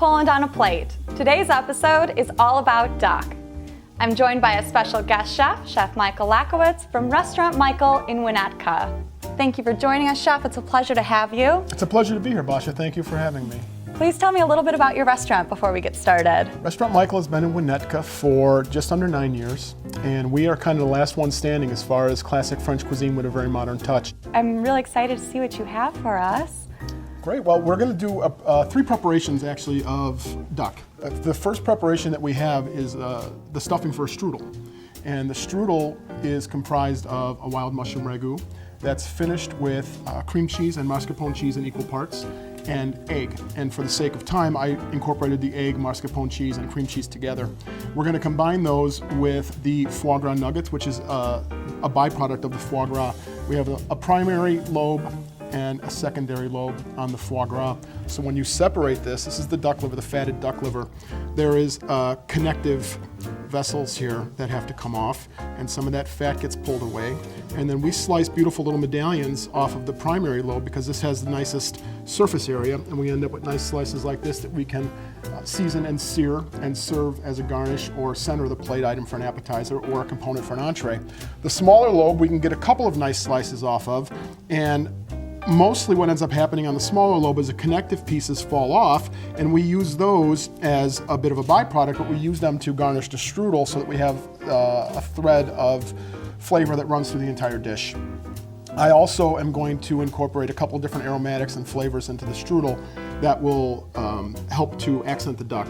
Poland on a plate. Today's episode is all about duck. I'm joined by a special guest chef, Chef Michael Lachowicz from Restaurant Michael in Winnetka. Thank you for joining us, Chef. It's a pleasure to have you. It's a pleasure to be here, Basha. Thank you for having me. Please tell me a little bit about your restaurant before we get started. Restaurant Michael has been in Winnetka for just under 9 years, and we are kind of the last one standing as far as classic French cuisine with a very modern touch. I'm really excited to see what you have for us. Great. Well, we're going to do 3 preparations actually of duck. The first preparation that we have is the stuffing for a strudel. And the strudel is comprised of a wild mushroom ragu that's finished with cream cheese and mascarpone cheese in equal parts and egg. And for the sake of time, I incorporated the egg, mascarpone cheese, and cream cheese together. We're going to combine those with the foie gras nuggets, which is a byproduct of the foie gras. We have a primary lobe and a secondary lobe on the foie gras. So when you separate this is the duck liver, the fatted duck liver. There is connective vessels here that have to come off, and some of that fat gets pulled away. And then we slice beautiful little medallions off of the primary lobe because this has the nicest surface area, and we end up with nice slices like this that we can season and sear and serve as a garnish or center of the plate item for an appetizer or a component for an entree. The smaller lobe we can get a couple of nice slices off of, and mostly what ends up happening on the smaller lobe is the connective pieces fall off, and we use those as a bit of a byproduct, but we use them to garnish the strudel so that we have a thread of flavor that runs through the entire dish. I also am going to incorporate a couple of different aromatics and flavors into the strudel that will help to accent the duck.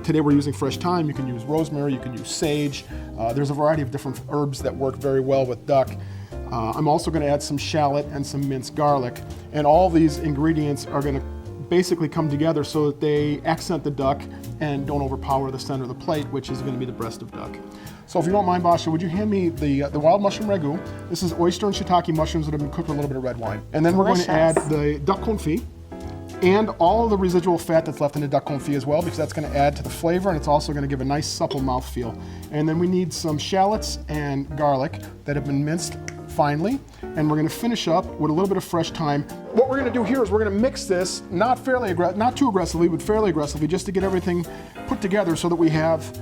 Today we're using fresh thyme. You can use rosemary, you can use sage. There's a variety of different herbs that work very well with duck. I'm also going to add some shallot and some minced garlic, and all these ingredients are going to basically come together so that they accent the duck and don't overpower the center of the plate, which is going to be the breast of duck. So if you don't mind, Basha, would you hand me the wild mushroom ragu? This is oyster and shiitake mushrooms that have been cooked with a little bit of red wine. And then we're going to add the duck confit and all of the residual fat that's left in the duck confit as well, because that's going to add to the flavor, and it's also going to give a nice supple mouthfeel. And then we need some shallots and garlic that have been minced finely, and we're going to finish up with a little bit of fresh thyme. What we're going to do here is we're going to mix this not too aggressively, but fairly aggressively, just to get everything put together so that we have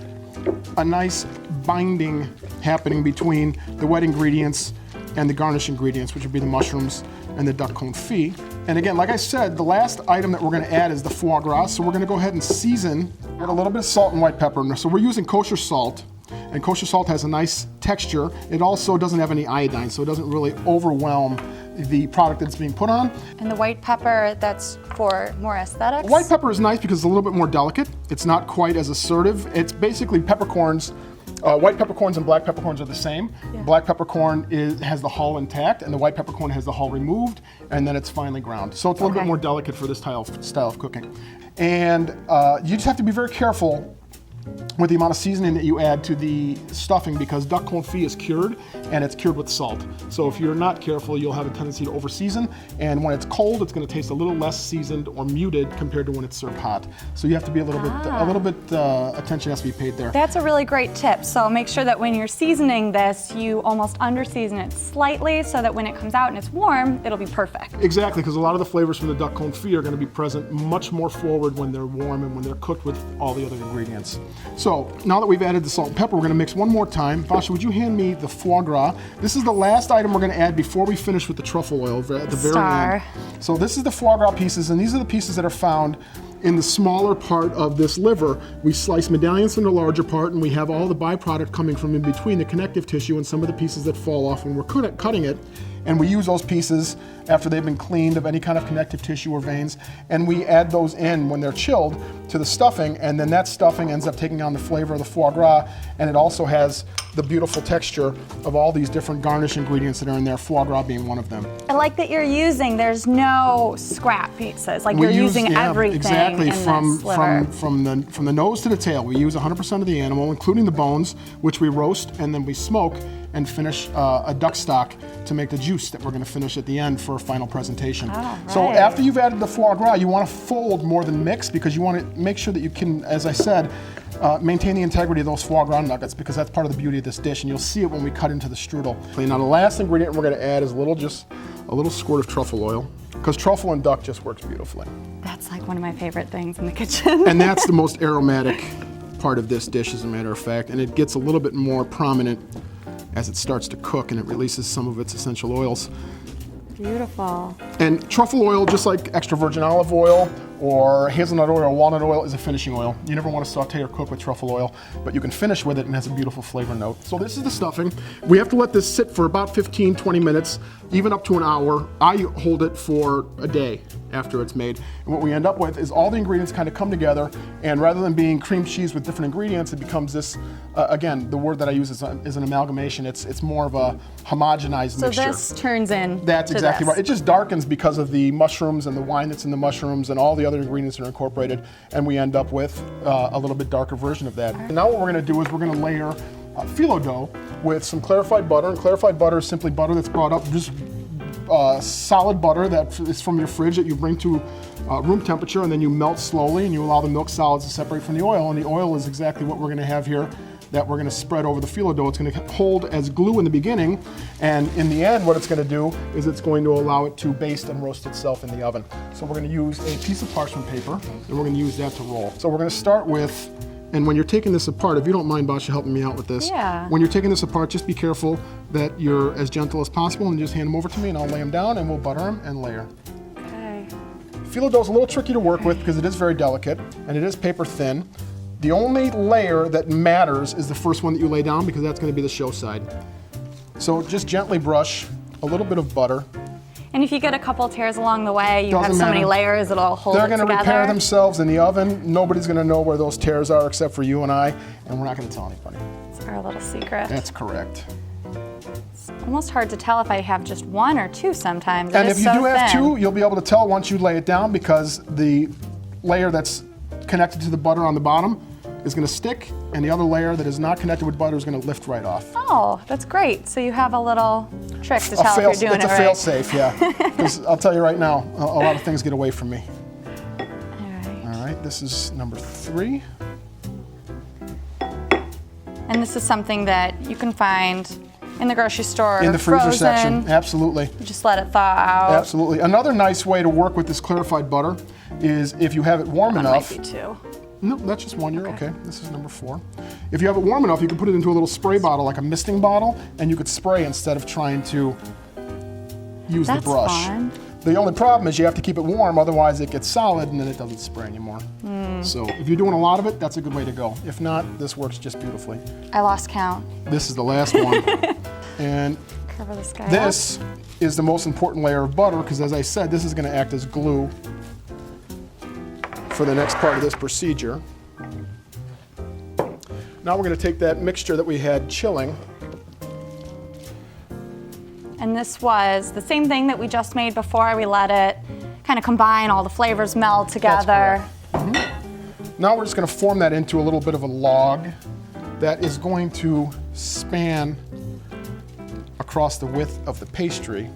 a nice binding happening between the wet ingredients and the garnish ingredients, which would be the mushrooms and the duck confit. And again, like I said, the last item that we're going to add is the foie gras, so we're going to go ahead and season with a little bit of salt and white pepper. So we're using kosher salt. And kosher salt has a nice texture. It also doesn't have any iodine, so it doesn't really overwhelm the product that's being put on. And the white pepper, that's for more aesthetics? White pepper is nice because it's a little bit more delicate. It's not quite as assertive. It's basically peppercorns. White peppercorns and black peppercorns are the same. Yeah. Black peppercorn has the hull intact, and the white peppercorn has the hull removed, and then it's finely ground. So it's a little bit more delicate for this style of cooking. And you just have to be very careful with the amount of seasoning that you add to the stuffing, because duck confit is cured, and it's cured with salt. So if you're not careful, you'll have a tendency to over-season, and when it's cold, it's going to taste a little less seasoned or muted compared to when it's served hot. So you have to be a little bit attention has to be paid there. That's a really great tip. So make sure that when you're seasoning this, you almost under-season it slightly so that when it comes out and it's warm, it'll be perfect. Exactly, because a lot of the flavors from the duck confit are going to be present much more forward when they're warm and when they're cooked with all the other ingredients. So now that we've added the salt and pepper, we're going to mix one more time. Basha, would you hand me the foie gras? This is the last item we're going to add before we finish with the truffle oil at the very end. So this is the foie gras pieces, and these are the pieces that are found in the smaller part of this liver. We slice medallions from the larger part, and we have all the byproduct coming from in between, the connective tissue and some of the pieces that fall off when we're cutting it. And we use those pieces after they've been cleaned of any kind of connective tissue or veins, and we add those in when they're chilled to the stuffing, and then that stuffing ends up taking on the flavor of the foie gras, and it also has the beautiful texture of all these different garnish ingredients that are in there, foie gras being one of them. I like that you're using, there's no scrap pieces, like you're using everything exactly, in from the nose to the tail. We use 100% of the animal, including the bones, which we roast and then we smoke and finish a duck stock to make the juice that we're going to finish at the end for a final presentation. Right. So after you've added the foie gras, you want to fold more than mix, because you want to make sure that you can, as I said, maintain the integrity of those foie gras nuggets, because that's part of the beauty of this dish, and you'll see it when we cut into the strudel. Now the last ingredient we're going to add is a little just a little squirt of truffle oil, because truffle and duck just works beautifully. That's like one of my favorite things in the kitchen. And that's the most aromatic part of this dish, as a matter of fact, and it gets a little bit more prominent as it starts to cook and it releases some of its essential oils. Beautiful. And truffle oil, just like extra virgin olive oil or hazelnut oil or walnut oil, is a finishing oil. You never want to saute or cook with truffle oil, but you can finish with it and it has a beautiful flavor note. So this is the stuffing. We have to let this sit for about 15, 20 minutes, even up to an hour. I hold it for a day after it's made. And what we end up with is all the ingredients kind of come together, and rather than being cream cheese with different ingredients, it becomes this, again, the word that I use is an amalgamation. It's more of a homogenized mixture. So this turns in That's exactly this. right. It just darkens because of the mushrooms and the wine that's in the mushrooms and all the other ingredients that are incorporated, and we end up with a little bit darker version of that. And now what we're going to do is we're going to layer filo dough with some clarified butter, and clarified butter is simply butter that's brought up, just solid butter that is from your fridge that you bring to room temperature, and then you melt slowly and you allow the milk solids to separate from the oil, and the oil is exactly what we're going to have here that we're going to spread over the filo dough. It's going to hold as glue in the beginning, and in the end what it's going to do is it's going to allow it to baste and roast itself in the oven. So we're going to use a piece of parchment paper and we're going to use that to roll. So we're going to start with, and when you're taking this apart, if you don't mind, Basha, helping me out with this. Yeah. When you're taking this apart, just be careful that you're as gentle as possible, and just hand them over to me and I'll lay them down and we'll butter them and layer. Okay. Filo dough is a little tricky to work with because it is very delicate and it is paper thin. The only layer that matters is the first one that you lay down, because that's going to be the show side. So just gently brush a little bit of butter. And if you get a couple tears along the way, you have Doesn't so many matter. layers, it'll hold it They're together. going to repair themselves in the oven. Nobody's going to know where those tears are except for you and I, and we're not going to tell anybody. It's our little secret. That's correct. It's almost hard to tell if I have just one or two sometimes. And It if is you so do have thin. two, you'll be able to tell once you lay it down, because the layer that's connected to the butter on the bottom is going to stick, and the other layer that is not connected with butter is going to lift right off. Oh, that's great. So you have a little trick to tell if you're doing It's it a right. fail-safe, yeah. Because I'll tell you right now, a lot of things get away from me. All right. All right, this is number 3. And this is something that you can find in the grocery store. In the freezer frozen. section, absolutely. You just let it thaw out. Absolutely. Another nice way to work with this clarified butter is if you have it warm That enough. might be two. No, that's just one. You're okay. This is number 4. If you have it warm enough, you can put it into a little spray bottle, like a misting bottle, and you could spray instead of trying to use That's the brush. fun. The only problem is you have to keep it warm, otherwise it gets solid and then it doesn't spray anymore. So if you're doing a lot of it, that's a good way to go. If not, this works just beautifully. I lost count. This is the last one. And Cover this guy up. this is the most important layer of butter, because as I said, this is going to act as glue for the next part of this procedure. Now we're going to take that mixture that we had chilling. And this was the same thing that we just made before. We let it kind of combine, all the flavors meld together. Now we're just going to form that into a little bit of a log that is going to span across the width of the pastry.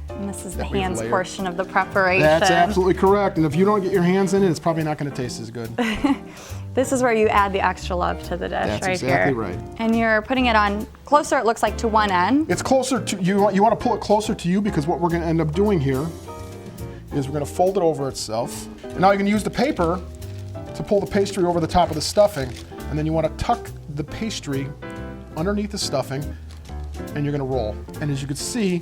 And this is the that we've hands layered. portion of the preparation. That's absolutely correct. And if you don't get your hands in it, it's probably not going to taste as good. This is where you add the extra love to the dish. That's right exactly here. right. And you're putting it on closer, it looks like, to one end. It's closer to you. You want to pull it closer to you, because what we're going to end up doing here is we're going to fold it over itself. And now you can use the paper to pull the pastry over the top of the stuffing, and then you want to tuck the pastry underneath the stuffing, and you're going to roll. And as you can see,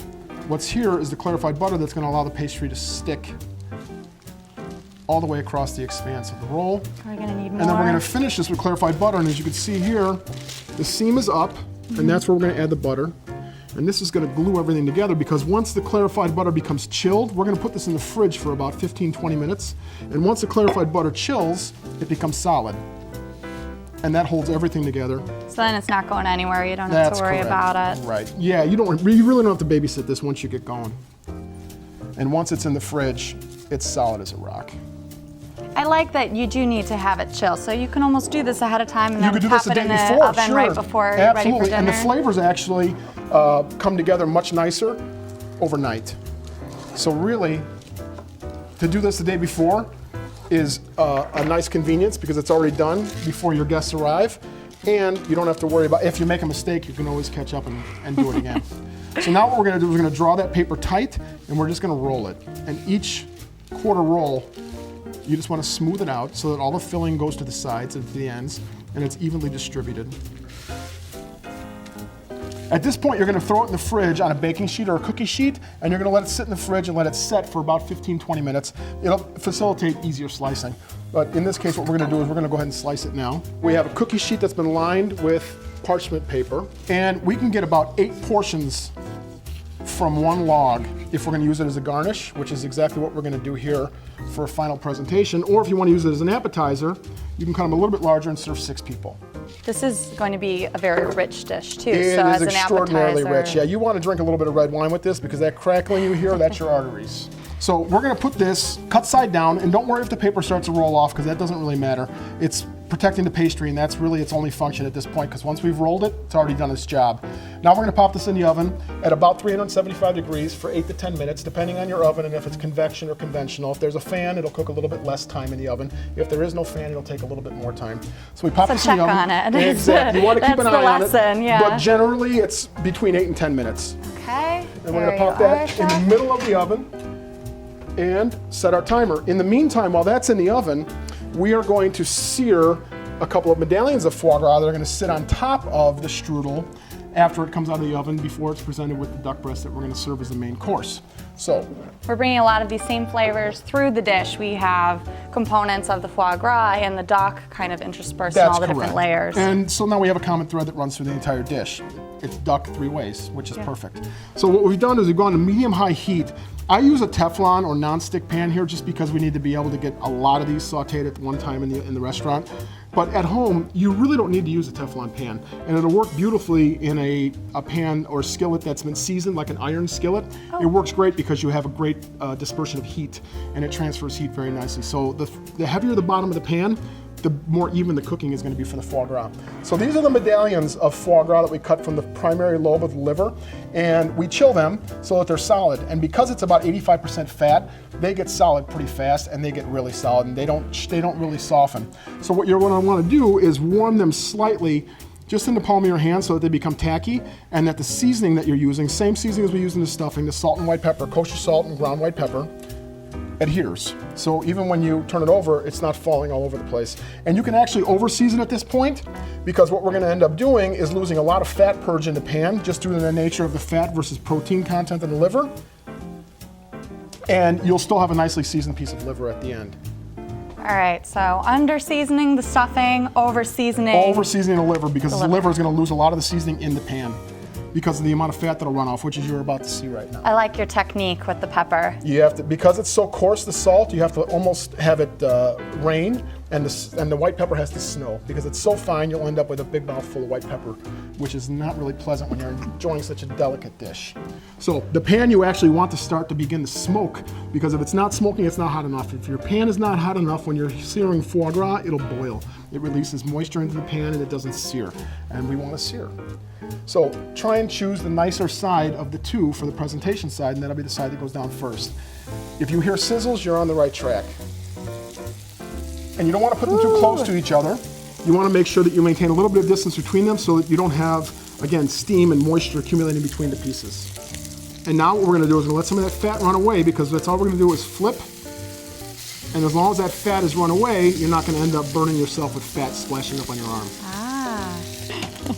what's here is the clarified butter that's going to allow the pastry to stick all the way across the expanse of the roll. We're gonna need more. And then we're going to finish this with clarified butter, and as you can see here, the seam is up, and that's where we're going to add the butter. And this is going to glue everything together, because once the clarified butter becomes chilled, we're going to put this in the fridge for about 15-20 minutes. And once the clarified butter chills, it becomes solid. And that holds everything together. So then it's not going anywhere. You don't have That's to worry correct. about it. Right. Yeah, you really don't have to babysit this once you get going. And once it's in the fridge, it's solid as a rock. I like that you do need to have it chill, so you can almost do this ahead of time and You then could do pop this the it day in the before, oven sure. right before you're ready for Absolutely, and the dinner. flavors actually come together much nicer overnight. So really, to do this the day before is a nice convenience, because it's already done before your guests arrive, and you don't have to worry about, if you make a mistake, you can always catch up and do it again. So now what we're gonna do is we're gonna draw that paper tight, and we're just gonna roll it. And each quarter roll, you just wanna smooth it out so that all the filling goes to the sides and to the ends, and it's evenly distributed. At this point, you're gonna throw it in the fridge on a baking sheet or a cookie sheet, and you're gonna let it sit in the fridge and let it set for about 15-20 minutes. It'll facilitate easier slicing. But in this case, what we're gonna do is we're gonna go ahead and slice it now. We have a cookie sheet that's been lined with parchment paper, and we can get about 8 portions from one log if we're gonna use it as a garnish, which is exactly what we're gonna do here for a final presentation. Or if you wanna use it as an appetizer, you can cut them a little bit larger and serve 6 people. This is going to be a very rich dish too. It so is as an extraordinarily appetizer. rich. Yeah, you want to drink a little bit of red wine with this because that crackling you hear, that's your arteries. So we're going to put this cut side down, and don't worry if the paper starts to roll off because that doesn't really matter. It's protecting the pastry, and that's really its only function at this point because once we've rolled it, it's already done its job. Now we're going to pop this in the oven at about 375 degrees for 8 to 10 minutes, depending on your oven and if it's convection or conventional. If there's a fan, it'll cook a little bit less time in the oven. If there is no fan, it'll take a little bit more time. So we pop this in the oven. Check on it. Exactly. You want to keep an eye on it. Yeah. But generally, it's between 8 and 10 minutes. Okay. And we're going to pop that in the middle of the oven and set our timer. In the meantime, while that's in the oven, we are going to sear a couple of medallions of foie gras that are going to sit on top of the strudel after it comes out of the oven before it's presented with the duck breast that we're going to serve as the main course. So we're bringing a lot of these same flavors through the dish. We have components of the foie gras and the duck kind of interspersed in all the different layers. And so now we have a common thread that runs through the entire dish. It's duck 3 ways, which is perfect. So what we've done is we've gone to medium-high heat. I use a Teflon or non-stick pan here just because we need to be able to get a lot of these sauteed at one time in the restaurant. But at home, you really don't need to use a Teflon pan. And it'll work beautifully in a pan or skillet that's been seasoned, like an iron skillet. It works great because you have a great dispersion of heat, and it transfers heat very nicely. So the heavier the bottom of the pan, the more even the cooking is going to be for the foie gras. So these are the medallions of foie gras that we cut from the primary lobe of the liver, and we chill them so that they're solid. And because it's about 85% fat, they get solid pretty fast, and they get really solid, and they don't really soften. So what you're going to want to do is warm them slightly just in the palm of your hand so that they become tacky, and that the seasoning that you're using, same seasoning as we use in the stuffing, the salt and white pepper, kosher salt and ground white pepper, adheres. So even when you turn it over, it's not falling all over the place. And you can actually over-season at this point, because what we're going to end up doing is losing a lot of fat purge in the pan, just due to the nature of the fat versus protein content in the liver. And you'll still have a nicely seasoned piece of liver at the end. All right, so under-seasoning the stuffing, over-seasoning. Over-seasoning the liver, because the liver is going to lose a lot of the seasoning in the pan because of the amount of fat that'll run off, which is you're about to see right now. I like your technique with the pepper. You have to, because it's so coarse, the salt, you have to almost have it rain, and the white pepper has to snow. Because it's so fine, you'll end up with a big mouthful of white pepper, which is not really pleasant when you're enjoying such a delicate dish. So the pan you actually want to start to begin to smoke, because if it's not smoking, it's not hot enough. If your pan is not hot enough when you're searing foie gras, it'll boil. It releases moisture into the pan and it doesn't sear, and we want to sear. So try and choose the nicer side of the two for the presentation side, and that'll be the side that goes down first. If you hear sizzles, you're on the right track. And you don't want to put them too close to each other. You want to make sure that you maintain a little bit of distance between them so that you don't have, again, steam and moisture accumulating between the pieces. And now what we're going to do is we're going to let some of that fat run away, because that's all we're going to do is flip. And as long as that fat has run away, you're not going to end up burning yourself with fat splashing up on your arm.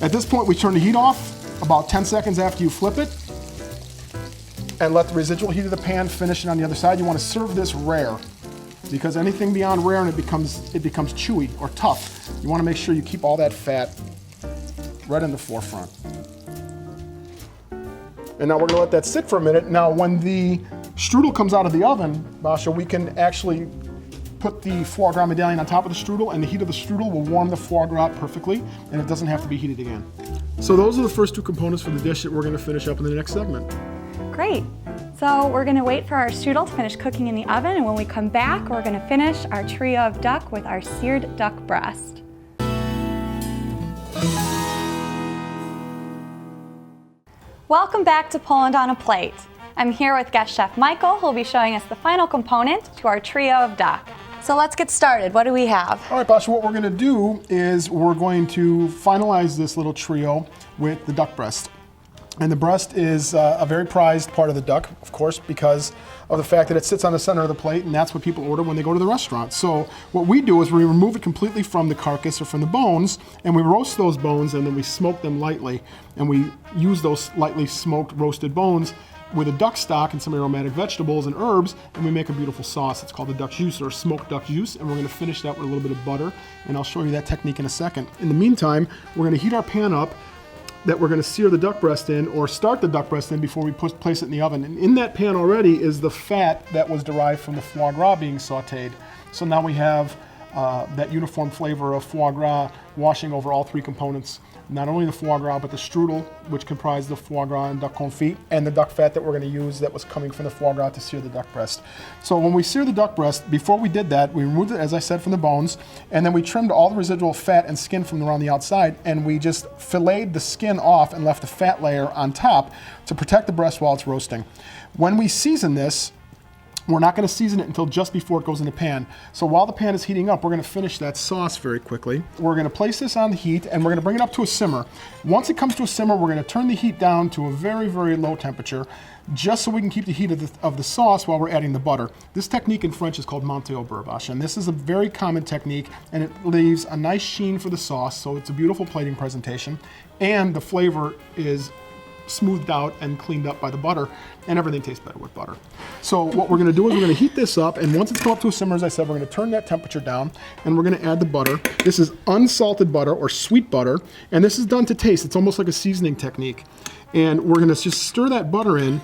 At this point, we turn the heat off about 10 seconds after you flip it, and let the residual heat of the pan finish it on the other side. You want to serve this rare, because anything beyond rare and it becomes chewy or tough. You want to make sure you keep all that fat right in the forefront. And now we're going to let that sit for a minute. Now, when the strudel comes out of the oven, Basha, we can actually put the foie gras medallion on top of the strudel, and the heat of the strudel will warm the foie gras perfectly, and it doesn't have to be heated again. So those are the first two components for the dish that we're going to finish up in the next segment. Great. So we're going to wait for our strudel to finish cooking in the oven, and when we come back, we're going to finish our trio of duck with our seared duck breast. Welcome back to Poland on a Plate. I'm here with guest chef Michael, who will be showing us the final component to our trio of duck. So let's get started. What do we have? All right, Basha, what we're going to do is we're going to finalize this little trio with the duck breast. And the breast is a very prized part of the duck, of course, because of the fact that it sits on the center of the plate, and that's what people order when they go to the restaurant. So what we do is we remove it completely from the carcass or from the bones, and we roast those bones, and then we smoke them lightly. And we use those lightly smoked, roasted bones with a duck stock and some aromatic vegetables and herbs, and we make a beautiful sauce. It's called the duck juice, or smoked duck juice, and we're gonna finish that with a little bit of butter, and I'll show you that technique in a second. In the meantime, we're gonna heat our pan up that we're gonna sear the duck breast in, or start the duck breast in before we place it in the oven. And in that pan already is the fat that was derived from the foie gras being sauteed. So now we have that uniform flavor of foie gras washing over all three components. Not only the foie gras, but the strudel, which comprised the foie gras and duck confit, and the duck fat that we're going to use that was coming from the foie gras to sear the duck breast. So when we sear the duck breast, before we did that, we removed it, as I said, from the bones, and then we trimmed all the residual fat and skin from around the outside, and we just filleted the skin off and left the fat layer on top to protect the breast while it's roasting. When we season this, we're not going to season it until just before it goes in the pan. So while the pan is heating up, we're going to finish that sauce very quickly. We're going to place this on the heat, and we're going to bring it up to a simmer. Once it comes to a simmer, we're going to turn the heat down to a very, very low temperature, just so we can keep the heat of the sauce while we're adding the butter. This technique in French is called monter au beurre, and this is a very common technique, and it leaves a nice sheen for the sauce, so it's a beautiful plating presentation, and the flavor is smoothed out and cleaned up by the butter, and everything tastes better with butter. So what we're gonna do is we're gonna heat this up, and once it's come up to a simmer, as I said, we're gonna turn that temperature down, and we're gonna add the butter. This is unsalted butter, or sweet butter, and this is done to taste. It's almost like a seasoning technique. And we're gonna just stir that butter in,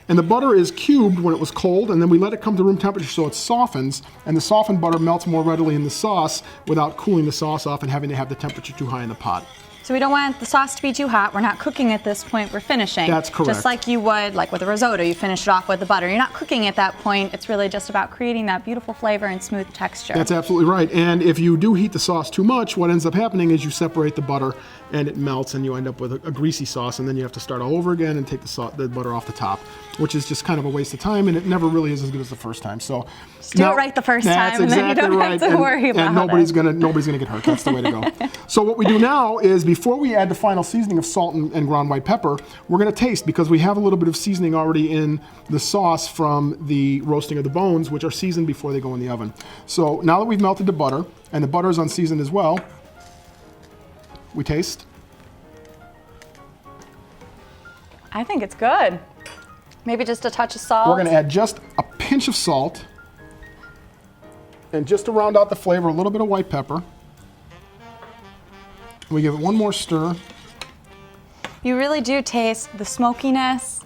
and the butter is cubed when it was cold, and then we let it come to room temperature so it softens, and the softened butter melts more readily in the sauce without cooling the sauce off and having to have the temperature too high in the pot. So we don't want the sauce to be too hot. We're not cooking at this point, we're finishing. That's correct. Just like you would, like with a risotto, you finish it off with the butter. You're not cooking at that point. It's really just about creating that beautiful flavor and smooth texture. That's absolutely right. And if you do heat the sauce too much, what ends up happening is you separate the butter and it melts, and you end up with a greasy sauce, and then you have to start all over again and take the butter off the top, which is just kind of a waste of time, and it never really is as good as the first time. So just do it right the first time, and then you don't have to worry about it. And nobody's gonna get hurt. That's the way to go. So what we do now is, before we add the final seasoning of salt and ground white pepper, we're gonna taste, because we have a little bit of seasoning already in the sauce from the roasting of the bones, which are seasoned before they go in the oven. So now that we've melted the butter, and the butter is unseasoned as well, we taste. I think it's good. Maybe just a touch of salt. We're gonna add just a pinch of salt, and just to round out the flavor, a little bit of white pepper. We give it one more stir. You really do taste the smokiness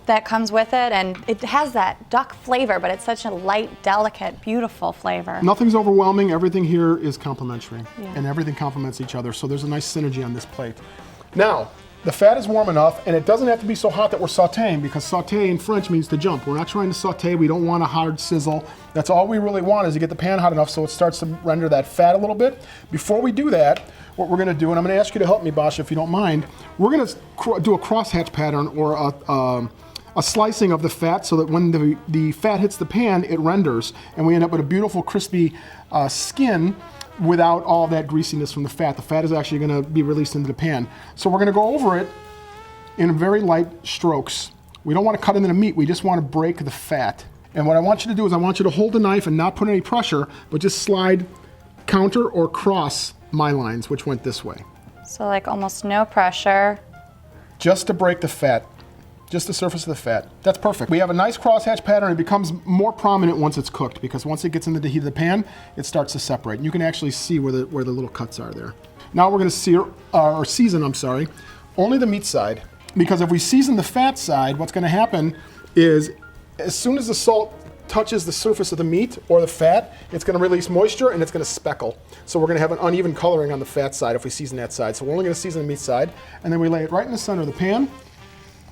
that comes with it, and it has that duck flavor, but it's such a light, delicate, beautiful flavor. Nothing's overwhelming. Everything here is complementary, Yeah. and everything complements each other, so there's a nice synergy on this plate. Now, the fat is warm enough, and it doesn't have to be so hot that we're sauteing, because saute in French means to jump. We're not trying to saute. We don't want a hard sizzle. That's all we really want, is to get the pan hot enough so it starts to render that fat a little bit. Before we do that, what we're gonna do, and I'm gonna ask you to help me, Basha, if you don't mind, we're gonna do a crosshatch pattern, or a slicing of the fat, so that when the fat hits the pan, it renders, and we end up with a beautiful crispy skin without all that greasiness from the fat. The fat is actually gonna be released into the pan. So we're gonna go over it in very light strokes. We don't wanna cut into the meat, we just wanna break the fat. And what I want you to do is, I want you to hold the knife and not put any pressure, but just slide counter or cross my lines, which went this way. So like almost no pressure. Just to break the fat. Just the surface of the fat. That's perfect. We have a nice crosshatch pattern. It becomes more prominent once it's cooked, because once it gets into the heat of the pan, it starts to separate. And you can actually see where the little cuts are there. Now we're gonna season, only the meat side, because if we season the fat side, what's gonna happen is, as soon as the salt touches the surface of the meat or the fat, it's gonna release moisture and it's gonna speckle. So we're gonna have an uneven coloring on the fat side if we season that side. So we're only gonna season the meat side, and then we lay it right in the center of the pan.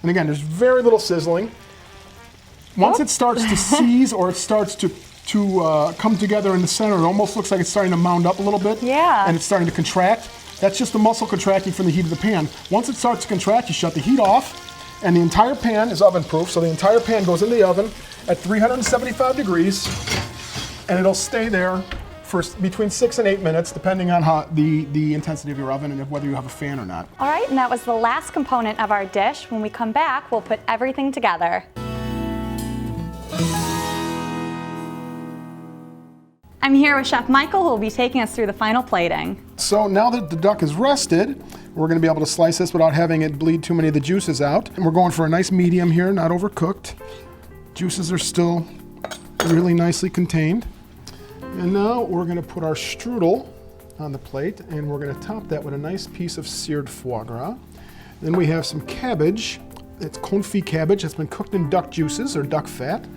And again, there's very little sizzling. Once it starts to seize, or it starts to come together in the center, it almost looks like it's starting to mound up a little bit. Yeah. And it's starting to contract. That's just the muscle contracting from the heat of the pan. Once it starts to contract, you shut the heat off, and the entire pan is oven proof, so the entire pan goes in the oven at 375 degrees, and it'll stay there for between 6 and 8 minutes, depending on how the intensity of your oven and whether you have a fan or not. All right, and that was the last component of our dish. When we come back, we'll put everything together. I'm here with Chef Michael, who will be taking us through the final plating. So now that the duck is rested, we're going to be able to slice this without having it bleed too many of the juices out. And we're going for a nice medium here, not overcooked. Juices are still really nicely contained. And now we're going to put our strudel on the plate, and we're going to top that with a nice piece of seared foie gras. Then we have some cabbage. It's confit cabbage that's been cooked in duck juices or duck fat,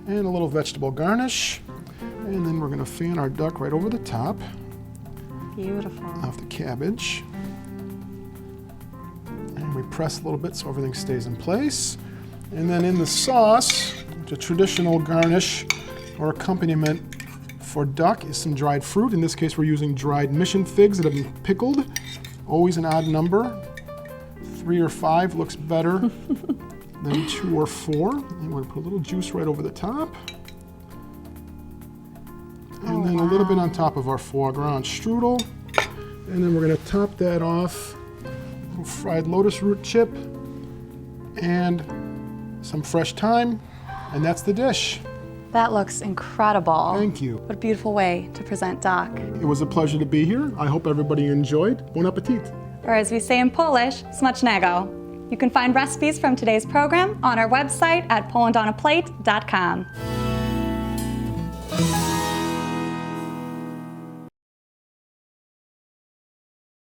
and a little vegetable garnish. And then we're going to fan our duck right over the top. Beautiful. Of the cabbage. And we press a little bit so everything stays in place. And then in the sauce, the traditional garnish or accompaniment for duck is some dried fruit. In this case, we're using dried mission figs that have been pickled. Always an odd number. 3 or 5 looks better than 2 or 4. And we're going to put a little juice right over the top. And then a little bit on top of our foie gras and strudel. And then we're going to top that off with a little fried lotus root chip and some fresh thyme. And that's the dish. That looks incredible. Thank you. What a beautiful way to present duck. It was a pleasure to be here. I hope everybody enjoyed. Bon appetit. Or as we say in Polish, smacznego. You can find recipes from today's program on our website at polandonaplate.com.